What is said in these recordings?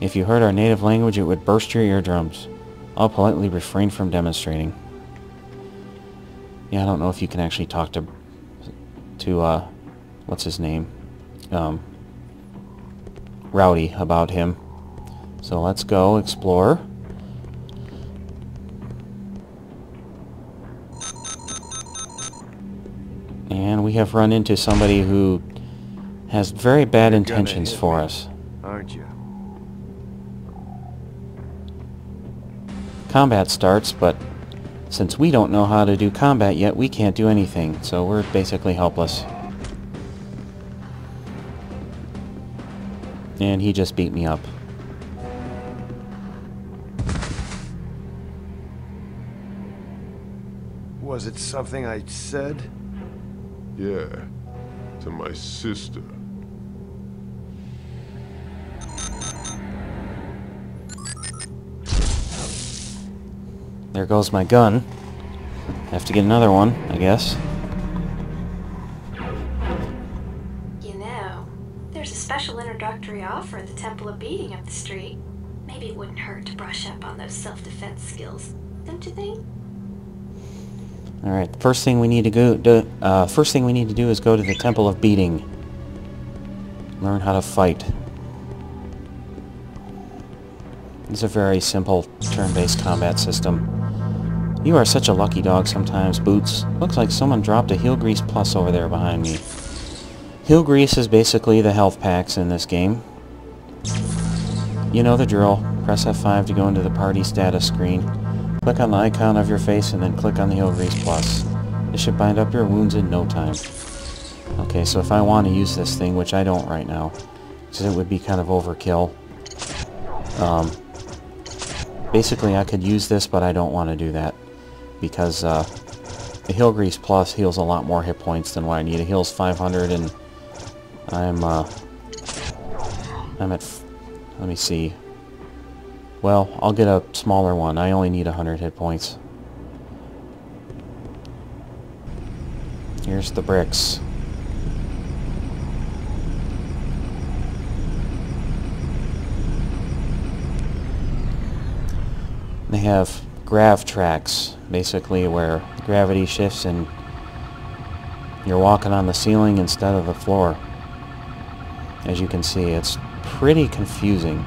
If you heard our native language, it would burst your eardrums. I'll politely refrain from demonstrating. Yeah, I don't know if you can actually talk to what's his name? Rowdy about him. So let's go explore. And we have run into somebody who has very bad intentions for us. Aren't you? Combat starts, but since we don't know how to do combat yet, we can't do anything, so we're basically helpless. And he just beat me up. Was it something I said? Yeah, to my sister. There goes my gun. Have to get another one, I guess. You know, there's a special introductory offer at the Temple of Beating up the street. Maybe it wouldn't hurt to brush up on those self-defense skills, don't you think? All right. First thing we need to do is go to the Temple of Beating. Learn how to fight. It's a very simple turn-based combat system. You are such a lucky dog sometimes, Boots. Looks like someone dropped a Heel Grease Plus over there behind me. Heel Grease is basically the health packs in this game. You know the drill. Press F5 to go into the party status screen. Click on the icon of your face and then click on the Heel Grease Plus. This should bind up your wounds in no time. Okay, so if I want to use this thing, which I don't right now, because it would be kind of overkill. Basically I could use this, but I don't want to do that. Because the Heel Grease Plus heals a lot more hit points than what I need. It heals 500 and I'm at... let me see. Well, I'll get a smaller one. I only need 100 hit points. Here's the bricks. They have grav tracks, basically, where gravity shifts and you're walking on the ceiling instead of the floor. As you can see, it's pretty confusing.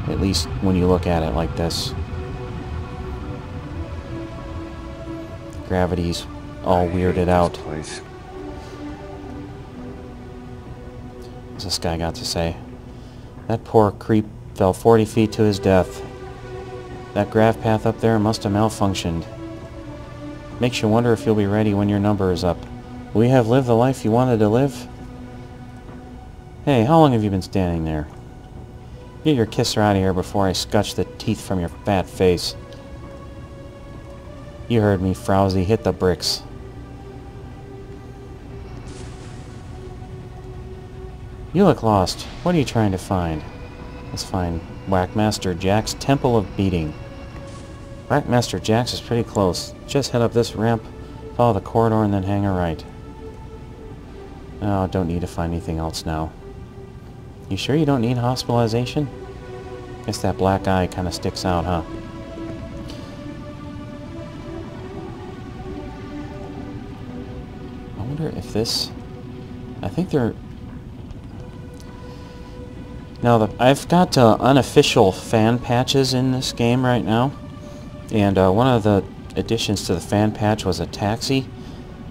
At least when you look at it like this. Gravity's all weirded out. What's This guy got to say. That poor creep fell 40 feet to his death. That grav path up there must have malfunctioned. Makes you wonder if you'll be ready when your number is up. Will you have lived the life you wanted to live? Hey, how long have you been standing there? Get your kisser out of here before I scotch the teeth from your fat face. You heard me, Frowsy. Hit the bricks. You look lost. What are you trying to find? Let's find Whackmaster Jack's Temple of Beating. Whackmaster Jack's is pretty close. Just head up this ramp, follow the corridor, and then hang a right. Oh, don't need to find anything else now. You sure you don't need hospitalization? Guess that black eye kind of sticks out, huh? I wonder if this... I think they're... Now, I've got unofficial fan patches in this game right now. And one of the additions to the fan patch was a taxi.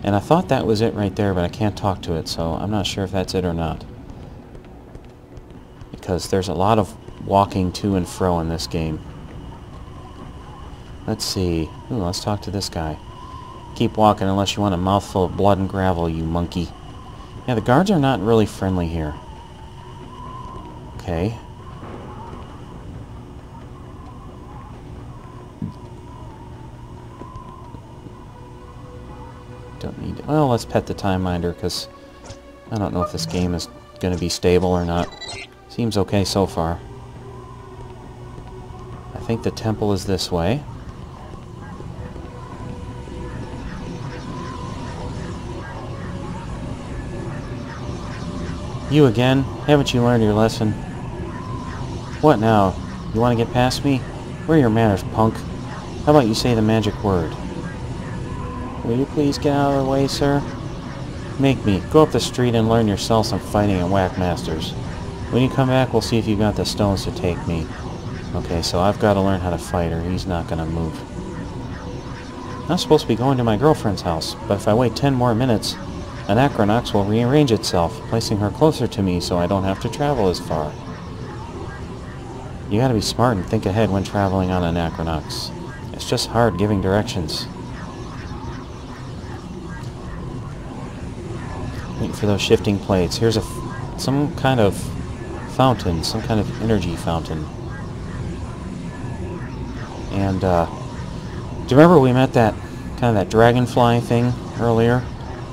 And I thought that was it right there, but I can't talk to it, so I'm not sure if that's it or not. Because there's a lot of walking to and fro in this game. Let's see. Ooh, let's talk to this guy. Keep walking unless you want a mouthful of blood and gravel, you monkey. Yeah, the guards are not really friendly here. Okay. Don't need to... Well, let's pet the time minder, because I don't know if this game is going to be stable or not. Seems okay so far. I think the temple is this way. You again? Haven't you learned your lesson? What now? You want to get past me? Where are your manners, punk? How about you say the magic word? Will you please get out of the way, sir? Make me. Go up the street and learn yourself some fighting at Whackmaster's. When you come back, we'll see if you got the stones to take me. Okay, so I've got to learn how to fight or he's not going to move. I'm supposed to be going to my girlfriend's house, but if I wait 10 more minutes, Anachronox will rearrange itself, placing her closer to me so I don't have to travel as far. You gotta be smart and think ahead when traveling on Anachronox. It's just hard giving directions. Wait for those shifting plates. Here's some kind of fountain, some kind of energy fountain. And, do you remember we met that, kind of that dragonfly thing earlier?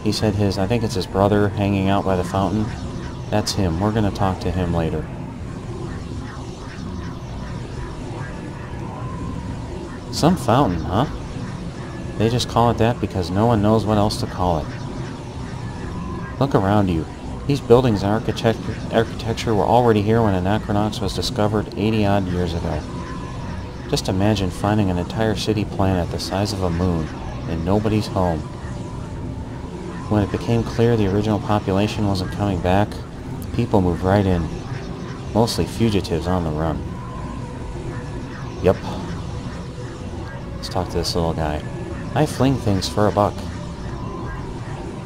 He said I think it's his brother hanging out by the fountain. That's him. We're gonna talk to him later. Some fountain, huh? They just call it that because no one knows what else to call it. Look around you. These buildings and architecture were already here when Anachronox was discovered 80-odd years ago. Just imagine finding an entire city planet the size of a moon and nobody's home. When it became clear the original population wasn't coming back, people moved right in. Mostly fugitives on the run. Yep. Let's talk to this little guy. I fling things for a buck.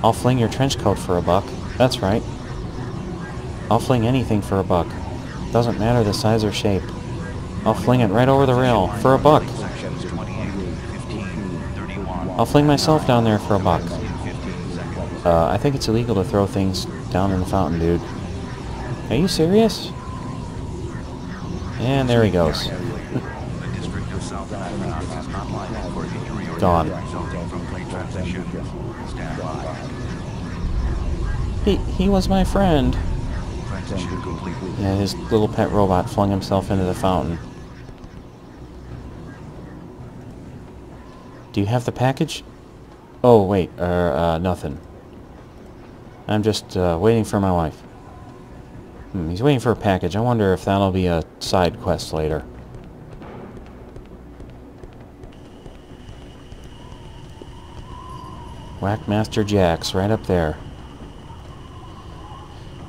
I'll fling your trench coat for a buck. That's right. I'll fling anything for a buck. Doesn't matter the size or shape. I'll fling it right over the rail for a buck. I'll fling myself down there for a buck. I think it's illegal to throw things down in the fountain, dude. Are you serious? And there he goes. Gone. He was my friend. Yeah, his little pet robot flung himself into the fountain. Do you have the package? Oh, wait, nothing. I'm just waiting for my wife. He's waiting for a package. I wonder if that'll be a side quest later. Whackmaster Jax, right up there.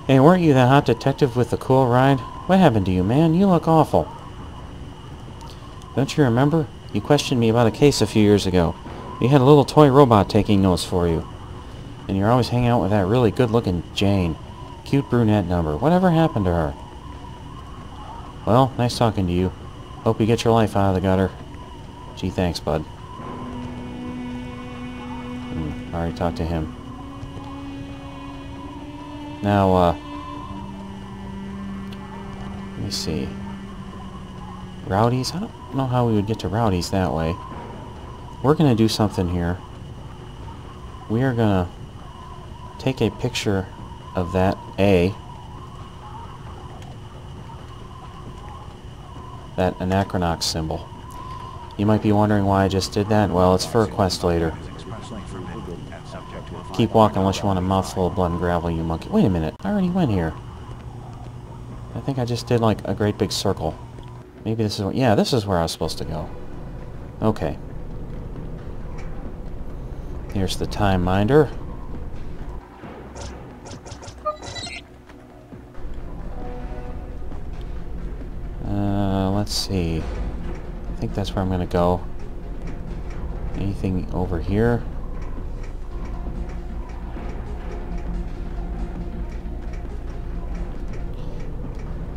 Hey, weren't you that hot detective with the cool ride? What happened to you, man? You look awful. Don't you remember? You questioned me about a case a few years ago. You had a little toy robot taking notes for you. And you're always hanging out with that really good-looking Jane. Cute brunette number. Whatever happened to her? Well, nice talking to you. Hope you get your life out of the gutter. Gee, thanks, bud. Already talked to him. Now, let me see. Rowdy's? I don't know how we would get to Rowdy's that way. We're going to do something here. We are going to take a picture of that that Anachronox symbol. You might be wondering why I just did that. Well, it's for a quest later. Keep walking unless you want a mouthful of blood and gravel, you monkey. Wait a minute. I already went here. I think I just did like a great big circle. Maybe this is... Yeah, this is where I was supposed to go. Okay. Here's the time minder. Let's see. I think that's where I'm gonna go. Anything over here?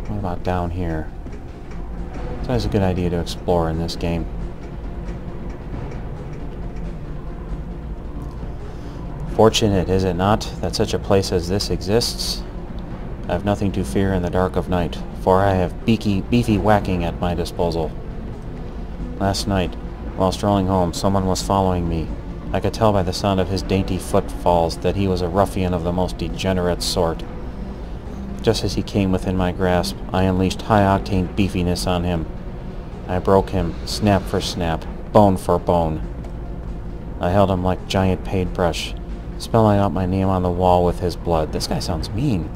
What about down here? It's always a good idea to explore in this game. Fortunate, is it not, that such a place as this exists? I have nothing to fear in the dark of night, for I have beefy whacking at my disposal. Last night, while strolling home, someone was following me. I could tell by the sound of his dainty footfalls that he was a ruffian of the most degenerate sort. Just as he came within my grasp, I unleashed high-octane beefiness on him. I broke him, snap for snap, bone for bone. I held him like giant paintbrush, spelling out my name on the wall with his blood. This guy sounds mean.